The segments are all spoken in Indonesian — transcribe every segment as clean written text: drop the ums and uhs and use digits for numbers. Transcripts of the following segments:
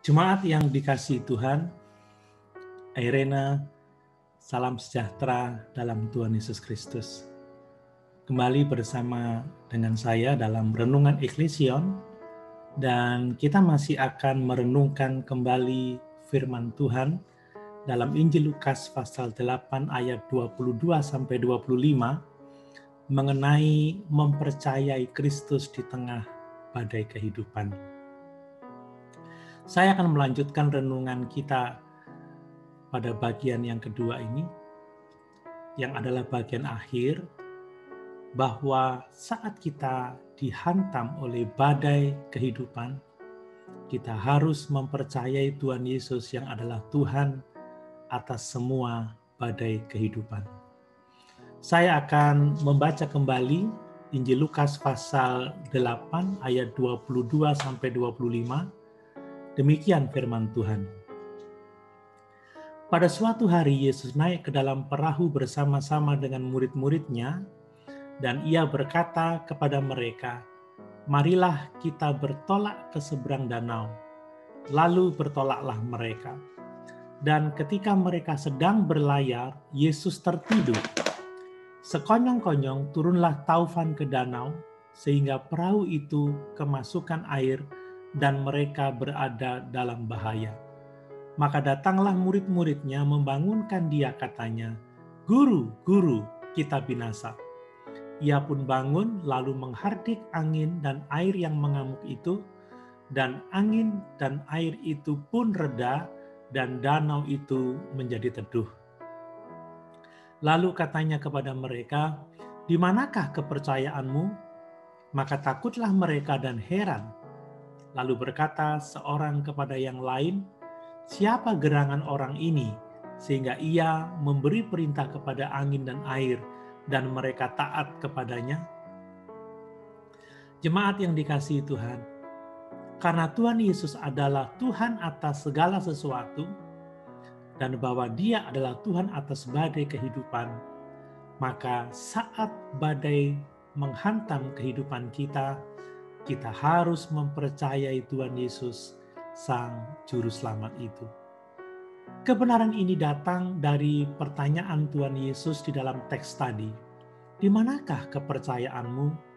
Jemaat yang dikasihi Tuhan, Airena, salam sejahtera dalam Tuhan Yesus Kristus. Kembali bersama dengan saya dalam Renungan Eklesion, dan kita masih akan merenungkan kembali firman Tuhan dalam Injil Lukas pasal 8 ayat 22-25 mengenai mempercayai Kristus di tengah badai kehidupan. Saya akan melanjutkan renungan kita pada bagian yang kedua ini, yang adalah bagian akhir, bahwa saat kita dihantam oleh badai kehidupan, kita harus mempercayai Tuhan Yesus yang adalah Tuhan atas semua badai kehidupan. Saya akan membaca kembali Injil Lukas pasal 8 ayat 22-25. Demikian firman Tuhan. Pada suatu hari Yesus naik ke dalam perahu bersama-sama dengan murid-muridnya, dan ia berkata kepada mereka, "Marilah kita bertolak ke seberang danau." Lalu bertolaklah mereka. Dan ketika mereka sedang berlayar, Yesus tertidur. Sekonyong-konyong turunlah taufan ke danau, sehingga perahu itu kemasukan air dan mereka berada dalam bahaya. Maka datanglah murid-muridnya membangunkan dia, katanya, "Guru, Guru, kita binasa." Ia pun bangun lalu menghardik angin dan air yang mengamuk itu, dan angin dan air itu pun reda dan danau itu menjadi teduh. Lalu katanya kepada mereka, "Di manakah kepercayaanmu?" Maka takutlah mereka dan heran. Lalu berkata seorang kepada yang lain, "Siapa gerangan orang ini, sehingga ia memberi perintah kepada angin dan air, dan mereka taat kepadanya?" Jemaat yang dikasihi Tuhan, karena Tuhan Yesus adalah Tuhan atas segala sesuatu, dan bahwa Dia adalah Tuhan atas badai kehidupan, maka saat badai menghantam kehidupan kita, kita harus mempercayai Tuhan Yesus, Sang Juru Selamat itu. Kebenaran ini datang dari pertanyaan Tuhan Yesus di dalam teks tadi. Di manakah kepercayaanmu?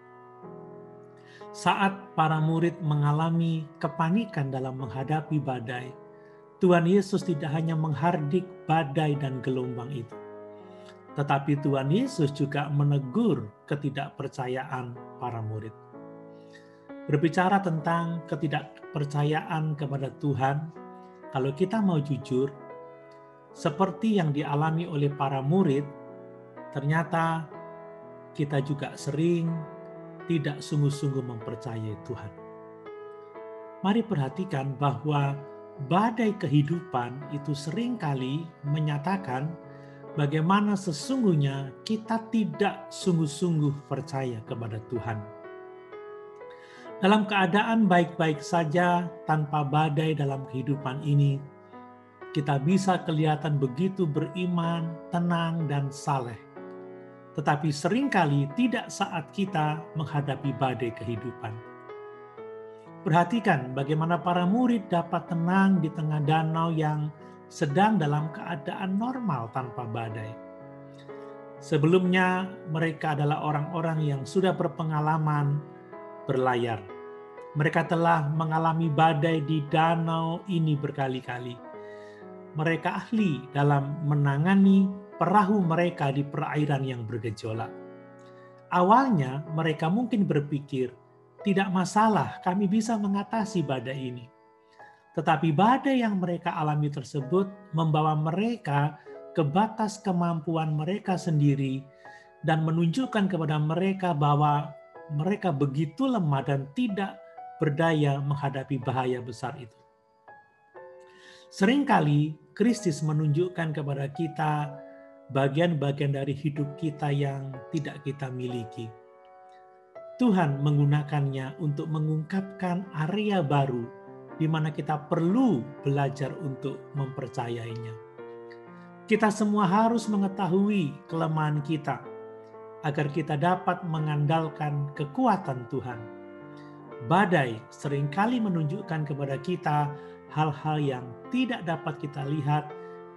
Saat para murid mengalami kepanikan dalam menghadapi badai, Tuhan Yesus tidak hanya menghardik badai dan gelombang itu, tetapi Tuhan Yesus juga menegur ketidakpercayaan para murid. Berbicara tentang ketidakpercayaan kepada Tuhan, kalau kita mau jujur, seperti yang dialami oleh para murid, ternyata kita juga sering tidak sungguh-sungguh mempercayai Tuhan. Mari perhatikan bahwa badai kehidupan itu seringkali menyatakan bagaimana sesungguhnya kita tidak sungguh-sungguh percaya kepada Tuhan. Dalam keadaan baik-baik saja tanpa badai dalam kehidupan ini, kita bisa kelihatan begitu beriman, tenang, dan saleh. Tetapi seringkali tidak saat kita menghadapi badai kehidupan. Perhatikan bagaimana para murid dapat tenang di tengah danau yang sedang dalam keadaan normal tanpa badai. Sebelumnya mereka adalah orang-orang yang sudah berpengalaman berlayar. Mereka telah mengalami badai di danau ini berkali-kali. Mereka ahli dalam menangani perahu mereka di perairan yang bergejolak. Awalnya mereka mungkin berpikir, tidak masalah, kami bisa mengatasi badai ini. Tetapi badai yang mereka alami tersebut membawa mereka ke batas kemampuan mereka sendiri dan menunjukkan kepada mereka bahwa mereka begitu lemah dan tidak berdaya menghadapi bahaya besar itu. Seringkali Kristus menunjukkan kepada kita bagian-bagian dari hidup kita yang tidak kita miliki. Tuhan menggunakannya untuk mengungkapkan area baru di mana kita perlu belajar untuk mempercayainya. Kita semua harus mengetahui kelemahan kita agar kita dapat mengandalkan kekuatan Tuhan. Badai seringkali menunjukkan kepada kita hal-hal yang tidak dapat kita lihat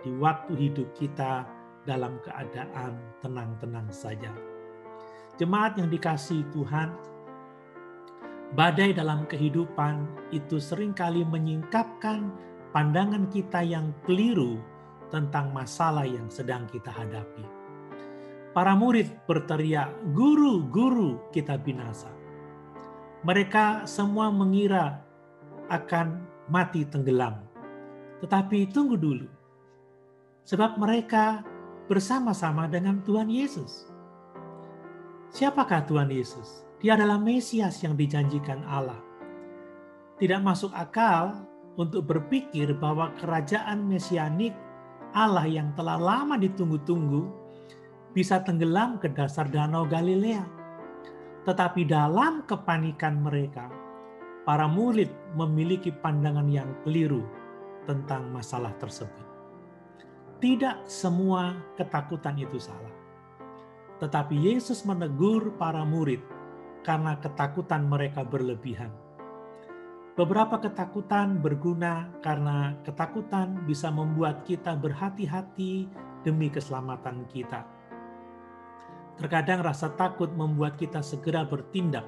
di waktu hidup kita dalam keadaan tenang-tenang saja. Jemaat yang dikasihi Tuhan, badai dalam kehidupan itu seringkali menyingkapkan pandangan kita yang keliru tentang masalah yang sedang kita hadapi. Para murid berteriak, "Guru, guru, kita binasa." Mereka semua mengira akan mati tenggelam. Tetapi tunggu dulu. Sebab mereka bersama-sama dengan Tuhan Yesus. Siapakah Tuhan Yesus? Dia adalah Mesias yang dijanjikan Allah. Tidak masuk akal untuk berpikir bahwa kerajaan mesianik Allah yang telah lama ditunggu-tunggu bisa tenggelam ke dasar danau Galilea. Tetapi dalam kepanikan mereka, para murid memiliki pandangan yang keliru tentang masalah tersebut. Tidak semua ketakutan itu salah. Tetapi Yesus menegur para murid karena ketakutan mereka berlebihan. Beberapa ketakutan berguna karena ketakutan bisa membuat kita berhati-hati demi keselamatan kita. Terkadang rasa takut membuat kita segera bertindak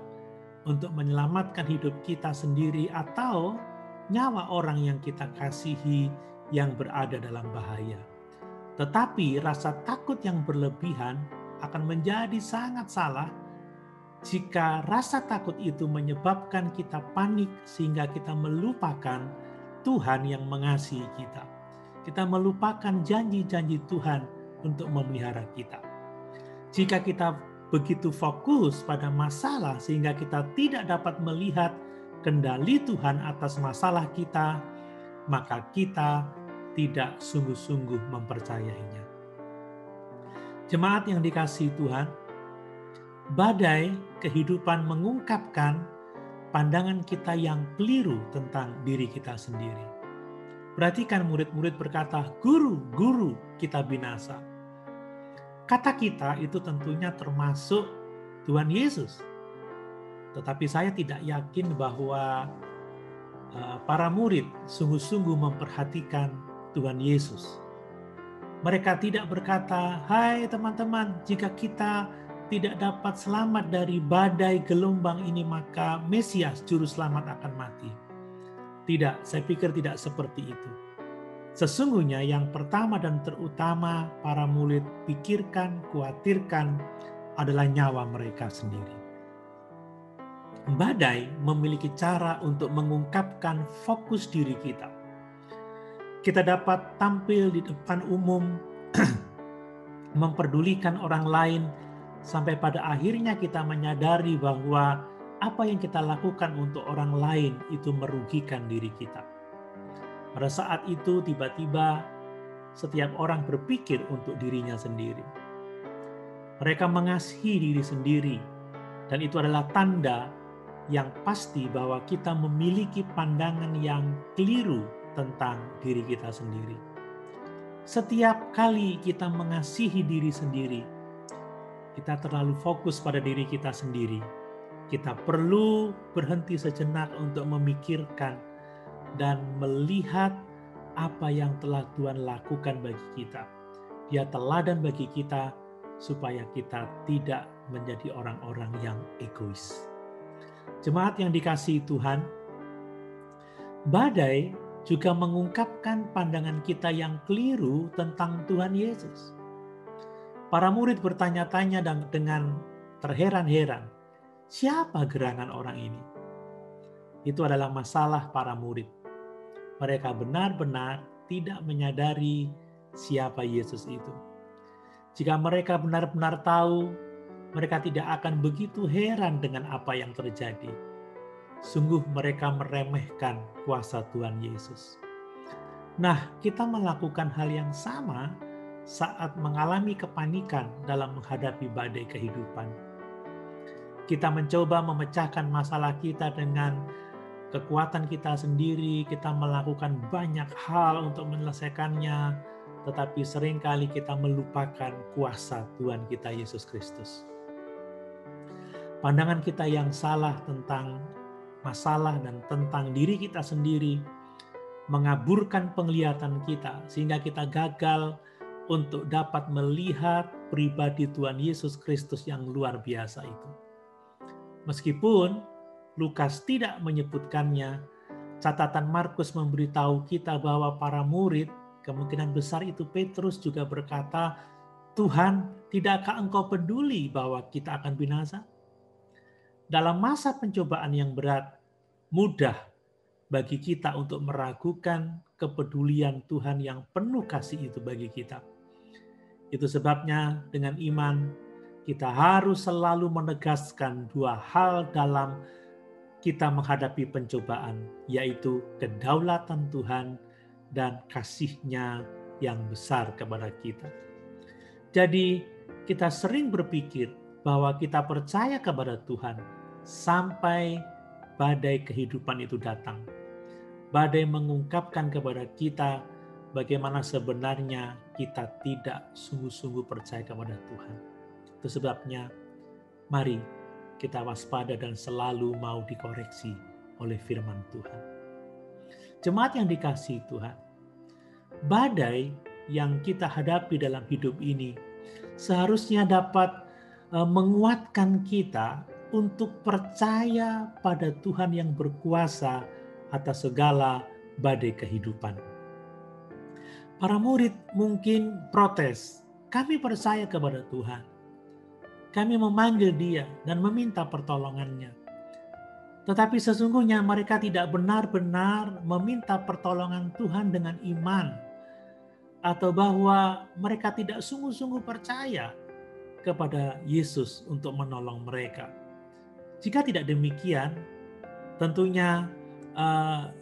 untuk menyelamatkan hidup kita sendiri atau nyawa orang yang kita kasihi yang berada dalam bahaya. Tetapi rasa takut yang berlebihan akan menjadi sangat salah jika rasa takut itu menyebabkan kita panik sehingga kita melupakan Tuhan yang mengasihi kita. Kita melupakan janji-janji Tuhan untuk memelihara kita. Jika kita begitu fokus pada masalah sehingga kita tidak dapat melihat kendali Tuhan atas masalah kita, maka kita tidak sungguh-sungguh mempercayainya. Jemaat yang dikasihi Tuhan, badai kehidupan mengungkapkan pandangan kita yang keliru tentang diri kita sendiri. Perhatikan murid-murid berkata, "Guru, guru, kita binasa." Kata kita itu tentunya termasuk Tuhan Yesus. Tetapi saya tidak yakin bahwa para murid sungguh-sungguh memperhatikan Tuhan Yesus. Mereka tidak berkata, "Hai teman-teman, jika kita tidak dapat selamat dari badai gelombang ini, maka Mesias, Juru Selamat akan mati." Tidak, saya pikir tidak seperti itu. Sesungguhnya yang pertama dan terutama para murid pikirkan, khawatirkan adalah nyawa mereka sendiri. Badai memiliki cara untuk mengungkapkan fokus diri kita. Kita dapat tampil di depan umum, memperdulikan orang lain, sampai pada akhirnya kita menyadari bahwa apa yang kita lakukan untuk orang lain itu merugikan diri kita. Pada saat itu tiba-tiba setiap orang berpikir untuk dirinya sendiri. Mereka mengasihi diri sendiri, dan itu adalah tanda yang pasti bahwa kita memiliki pandangan yang keliru tentang diri kita sendiri. Setiap kali kita mengasihi diri sendiri, kita terlalu fokus pada diri kita sendiri. Kita perlu berhenti sejenak untuk memikirkan dan melihat apa yang telah Tuhan lakukan bagi kita. Dia teladan bagi kita supaya kita tidak menjadi orang-orang yang egois. Jemaat yang dikasihi Tuhan, badai juga mengungkapkan pandangan kita yang keliru tentang Tuhan Yesus. Para murid bertanya-tanya dan dengan terheran-heran, siapa gerangan orang ini? Itu adalah masalah para murid. Mereka benar-benar tidak menyadari siapa Yesus itu. Jika mereka benar-benar tahu, mereka tidak akan begitu heran dengan apa yang terjadi. Sungguh mereka meremehkan kuasa Tuhan Yesus. Nah, kita melakukan hal yang sama saat mengalami kepanikan dalam menghadapi badai kehidupan. Kita mencoba memecahkan masalah kita dengan kekuatan kita sendiri, kita melakukan banyak hal untuk menyelesaikannya, tetapi seringkali kita melupakan kuasa Tuhan kita Yesus Kristus. Pandangan kita yang salah tentang masalah dan tentang diri kita sendiri mengaburkan penglihatan kita sehingga kita gagal untuk dapat melihat pribadi Tuhan Yesus Kristus yang luar biasa itu. Meskipun Lukas tidak menyebutkannya, catatan Markus memberitahu kita bahwa para murid, kemungkinan besar itu Petrus, juga berkata, "Tuhan, tidakkah Engkau peduli bahwa kita akan binasa?" Dalam masa pencobaan yang berat, mudah bagi kita untuk meragukan kepedulian Tuhan yang penuh kasih itu bagi kita. Itu sebabnya dengan iman kita harus selalu menegaskan dua hal dalam kita menghadapi pencobaan, yaitu kedaulatan Tuhan dan kasih-Nya yang besar kepada kita. Jadi kita sering berpikir bahwa kita percaya kepada Tuhan sampai badai kehidupan itu datang. Badai mengungkapkan kepada kita bagaimana sebenarnya kita tidak sungguh-sungguh percaya kepada Tuhan. Itu sebabnya mari kita waspada dan selalu mau dikoreksi oleh firman Tuhan. Jemaat yang dikasihi Tuhan, badai yang kita hadapi dalam hidup ini seharusnya dapat menguatkan kita untuk percaya pada Tuhan yang berkuasa atas segala badai kehidupan. Para murid mungkin protes, "Kami percaya kepada Tuhan. Kami memanggil Dia dan meminta pertolongannya." Tetapi sesungguhnya mereka tidak benar-benar meminta pertolongan Tuhan dengan iman, atau bahwa mereka tidak sungguh-sungguh percaya kepada Yesus untuk menolong mereka. Jika tidak demikian, tentunya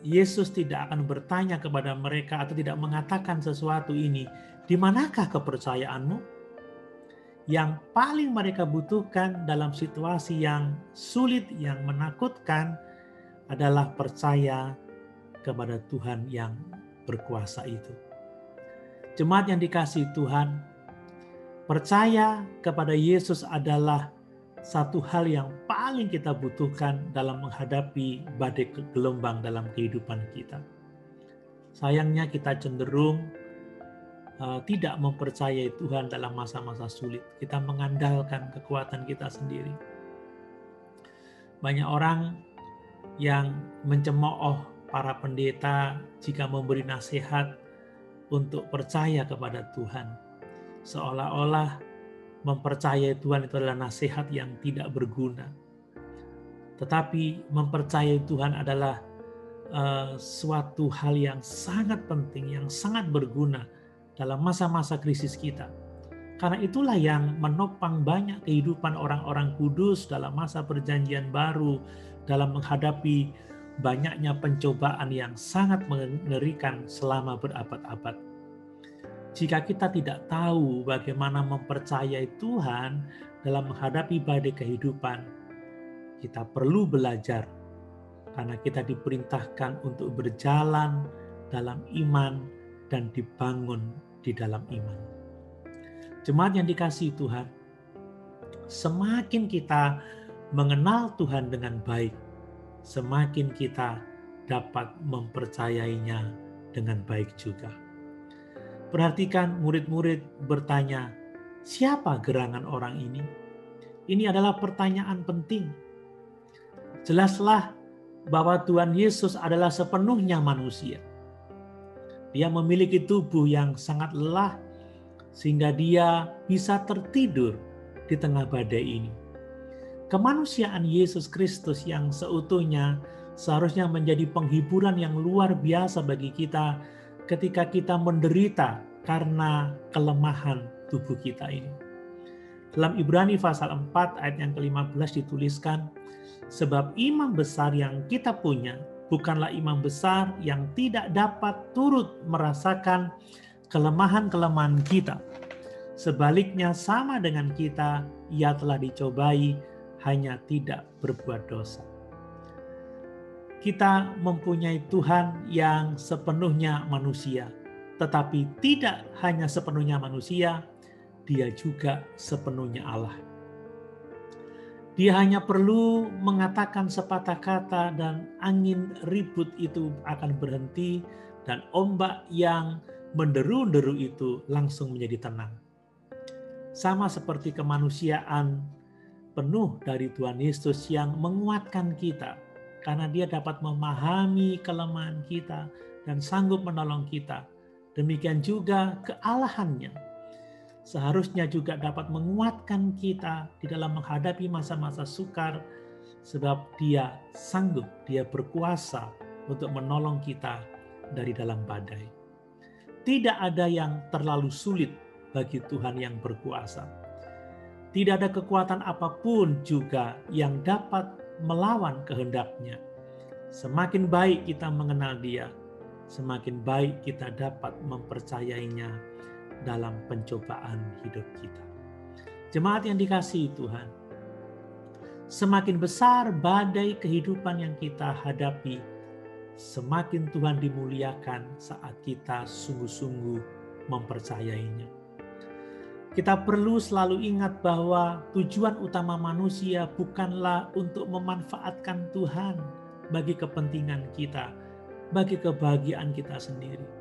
Yesus tidak akan bertanya kepada mereka atau tidak mengatakan sesuatu ini, "Di manakah kepercayaanmu?" Yang paling mereka butuhkan dalam situasi yang sulit, yang menakutkan, adalah percaya kepada Tuhan yang berkuasa itu. Jemaat yang dikasihi Tuhan, percaya kepada Yesus adalah satu hal yang paling kita butuhkan dalam menghadapi badai gelombang dalam kehidupan kita. Sayangnya kita cenderung tidak mempercayai Tuhan dalam masa-masa sulit. Kita mengandalkan kekuatan kita sendiri. Banyak orang yang mencemooh para pendeta jika memberi nasihat untuk percaya kepada Tuhan. Seolah-olah mempercayai Tuhan itu adalah nasihat yang tidak berguna. Tetapi mempercayai Tuhan adalah suatu hal yang sangat penting, yang sangat berguna dalam masa-masa krisis kita. Karena itulah yang menopang banyak kehidupan orang-orang kudus dalam masa perjanjian baru, dalam menghadapi banyaknya pencobaan yang sangat mengerikan selama berabad-abad. Jika kita tidak tahu bagaimana mempercayai Tuhan dalam menghadapi badai kehidupan, kita perlu belajar, karena kita diperintahkan untuk berjalan dalam iman dan dibangun di dalam iman. Jemaat yang dikasihi Tuhan, semakin kita mengenal Tuhan dengan baik, semakin kita dapat mempercayainya dengan baik juga. Perhatikan murid-murid bertanya, "Siapa gerangan orang ini?" Ini adalah pertanyaan penting. Jelaslah bahwa Tuhan Yesus adalah sepenuhnya manusia. Dia memiliki tubuh yang sangat lelah sehingga dia bisa tertidur di tengah badai ini. Kemanusiaan Yesus Kristus yang seutuhnya seharusnya menjadi penghiburan yang luar biasa bagi kita ketika kita menderita karena kelemahan tubuh kita ini. Dalam Ibrani pasal 4 ayat yang ke-15 dituliskan, "Sebab imam besar yang kita punya bukanlah imam besar yang tidak dapat turut merasakan kelemahan-kelemahan kita. Sebaliknya sama dengan kita, ia telah dicobai, hanya tidak berbuat dosa." Kita mempunyai Tuhan yang sepenuhnya manusia, tetapi tidak hanya sepenuhnya manusia, Dia juga sepenuhnya Allah. Dia hanya perlu mengatakan sepatah kata dan angin ribut itu akan berhenti, dan ombak yang menderu-deru itu langsung menjadi tenang. Sama seperti kemanusiaan penuh dari Tuhan Yesus yang menguatkan kita, karena Dia dapat memahami kelemahan kita dan sanggup menolong kita. Demikian juga kealahannya seharusnya juga dapat menguatkan kita di dalam menghadapi masa-masa sukar, sebab Dia sanggup, Dia berkuasa untuk menolong kita dari dalam badai. Tidak ada yang terlalu sulit bagi Tuhan yang berkuasa. Tidak ada kekuatan apapun juga yang dapat melawan kehendak-Nya. Semakin baik kita mengenal Dia, semakin baik kita dapat mempercayainya dalam pencobaan hidup kita. Jemaat yang dikasihi Tuhan, semakin besar badai kehidupan yang kita hadapi, semakin Tuhan dimuliakan saat kita sungguh-sungguh mempercayainya. Kita perlu selalu ingat bahwa tujuan utama manusia bukanlah untuk memanfaatkan Tuhan bagi kepentingan kita, bagi kebahagiaan kita sendiri.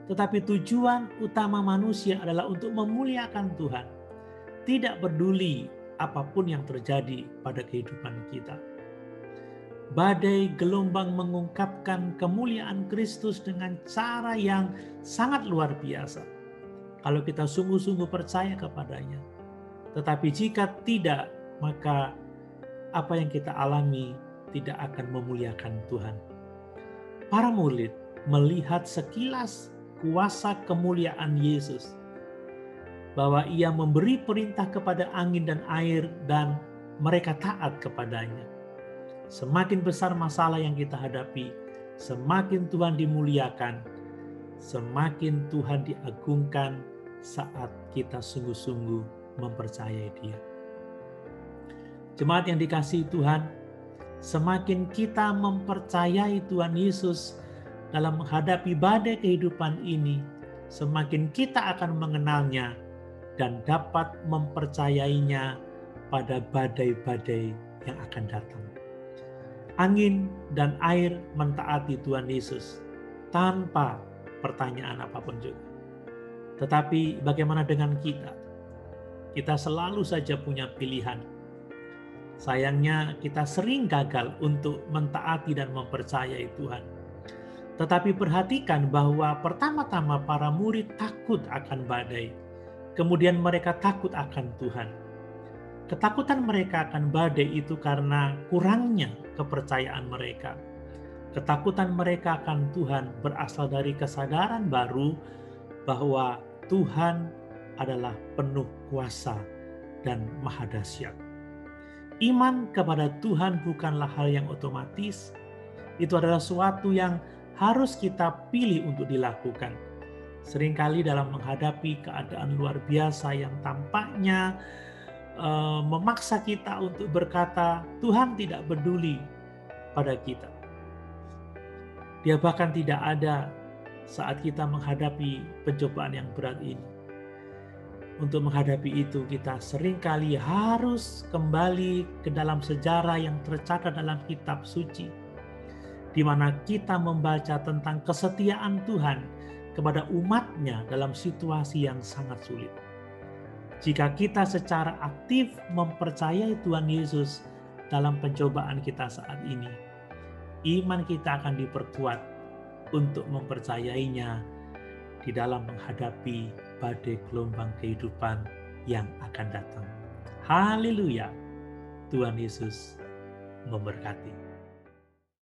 Tetapi tujuan utama manusia adalah untuk memuliakan Tuhan. Tidak peduli apapun yang terjadi pada kehidupan kita. Badai gelombang mengungkapkan kemuliaan Kristus dengan cara yang sangat luar biasa kalau kita sungguh-sungguh percaya kepadanya. Tetapi jika tidak, maka apa yang kita alami tidak akan memuliakan Tuhan. Para murid melihat sekilas kuasa kemuliaan Yesus, bahwa Ia memberi perintah kepada angin dan air dan mereka taat kepadanya. Semakin besar masalah yang kita hadapi, semakin Tuhan dimuliakan, semakin Tuhan diagungkan saat kita sungguh-sungguh mempercayai Dia. Jemaat yang dikasihi Tuhan, semakin kita mempercayai Tuhan Yesus dalam menghadapi badai kehidupan ini, semakin kita akan mengenalnya dan dapat mempercayainya pada badai-badai yang akan datang. Angin dan air mentaati Tuhan Yesus tanpa pertanyaan apapun juga. Tetapi bagaimana dengan kita? Kita selalu saja punya pilihan. Sayangnya kita sering gagal untuk mentaati dan mempercayai Tuhan. Tetapi perhatikan bahwa pertama-tama para murid takut akan badai. Kemudian mereka takut akan Tuhan. Ketakutan mereka akan badai itu karena kurangnya kepercayaan mereka. Ketakutan mereka akan Tuhan berasal dari kesadaran baru bahwa Tuhan adalah penuh kuasa dan maha dahsyat. Iman kepada Tuhan bukanlah hal yang otomatis. Itu adalah suatu yang harus kita pilih untuk dilakukan. Seringkali dalam menghadapi keadaan luar biasa yang tampaknya memaksa kita untuk berkata, Tuhan tidak peduli pada kita. Dia bahkan tidak ada saat kita menghadapi pencobaan yang berat ini. Untuk menghadapi itu, kita seringkali harus kembali ke dalam sejarah yang tercatat dalam kitab suci, di mana kita membaca tentang kesetiaan Tuhan kepada umat-Nya dalam situasi yang sangat sulit. Jika kita secara aktif mempercayai Tuhan Yesus dalam pencobaan kita saat ini, iman kita akan diperkuat untuk mempercayainya di dalam menghadapi badai gelombang kehidupan yang akan datang. Haleluya! Tuhan Yesus memberkati.